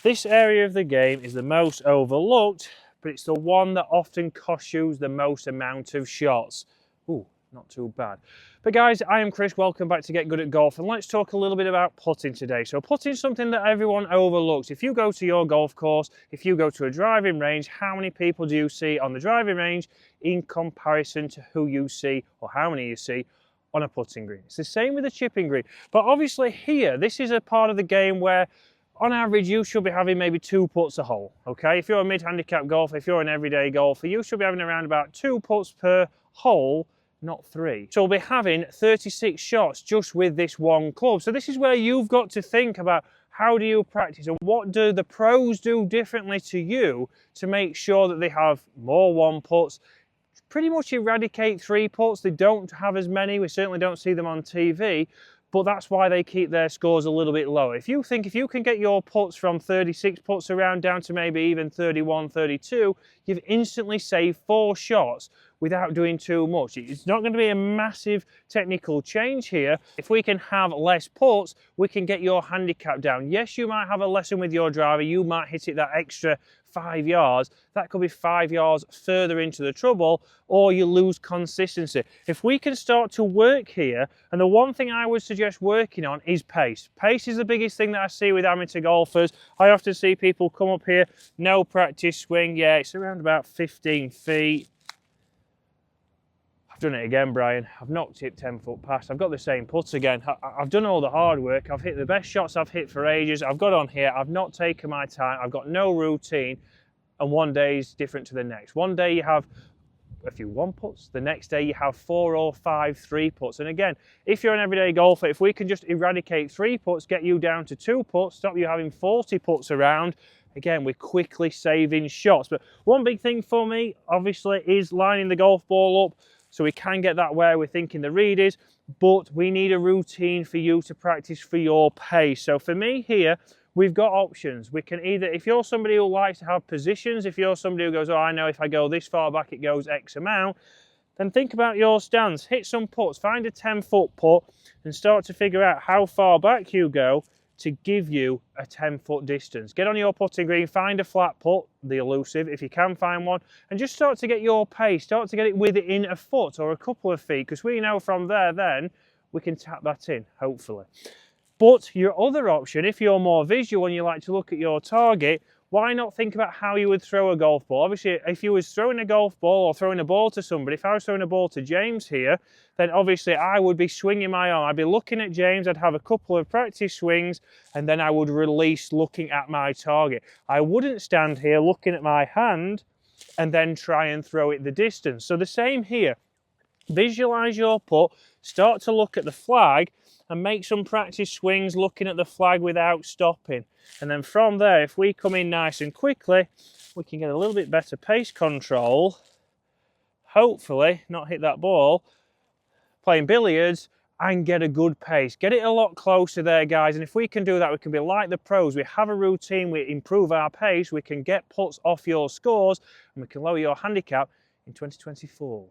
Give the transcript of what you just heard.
This area of the game is the most overlooked, but it's the one that often costs you the most amount of shots. Ooh, not too bad. But guys, I am Chris, welcome back to Get Good at Golf, and let's talk a little bit about putting today. So putting is something that everyone overlooks. If you go to your golf course, if you go to a driving range, how many people do you see on the driving range in comparison to who you see, or how many you see on a putting green? It's the same with a chipping green. But obviously here, this is a part of the game where on average, you should be having maybe 2 putts a hole, okay? If you're a mid-handicap golfer, if you're an everyday golfer, you should be having around about 2 putts per hole, not 3. So we'll be having 36 shots just with this one club. So this is where you've got to think about how do you practice and what do the pros do differently to you to make sure that they have more 1 putts, pretty much eradicate 3 putts. They don't have as many, we certainly don't see them on TV, but that's why they keep their scores a little bit lower. If you think if you can get your putts from 36 putts around down to maybe even 31, 32, you've instantly saved 4 shots without doing too much. It's not going to be a massive technical change here. If we can have less putts, we can get your handicap down. Yes, you might have a lesson with your driver, you might hit it that extra 5 yards, that could be 5 yards further into the trouble, or you lose consistency. If we can start to work here, and the one thing I would suggest working on is pace. Pace is the biggest thing that I see with amateur golfers. I often see people come up here, no practice swing, yeah, it's around about 15 feet. I've done it again, Brian. I've knocked it 10 foot past. I've got the same putts again. I've done all the hard work. I've hit the best shots I've hit for ages. I've got on here. I've not taken my time. I've got no routine. And one day is different to the next. One day you have a few 1 putts. The next day you have 4 or 5 3 putts. And again, if you're an everyday golfer, if we can just eradicate 3 putts, get you down to 2 putts, stop you having 40 putts around, again, we're quickly saving shots. But one big thing for me, obviously, is lining the golf ball up. So we can get that where we're thinking the read is, but we need a routine for you to practice for your pace. So for me here, we've got options. We can either, if you're somebody who likes to have positions, if you're somebody who goes, oh, I know if I go this far back, it goes X amount, then think about your stance. Hit some putts, find a 10-foot putt and start to figure out how far back you go to give you a 10-foot distance. Get on your putting green, find a flat putt, the elusive, if you can find one, and just start to get your pace, start to get it within a foot or a couple of feet, because we know from there then we can tap that in, hopefully. But your other option, if you're more visual and you like to look at your target, why not think about how you would throw a golf ball? Obviously, if you was throwing a golf ball or throwing a ball to somebody, if I was throwing a ball to James here, then obviously I would be swinging my arm. I'd be looking at James, I'd have a couple of practice swings, and then I would release looking at my target. I wouldn't stand here looking at my hand and then try and throw it the distance. So the same here. Visualize your putt, start to look at the flag, and make some practice swings looking at the flag without stopping. And then from there, if we come in nice and quickly, we can get a little bit better pace control, hopefully not hit that ball, playing billiards, and get a good pace. Get it a lot closer there, guys, and if we can do that, we can be like the pros. We have a routine, we improve our pace, we can get putts off your scores, and we can lower your handicap in 2024.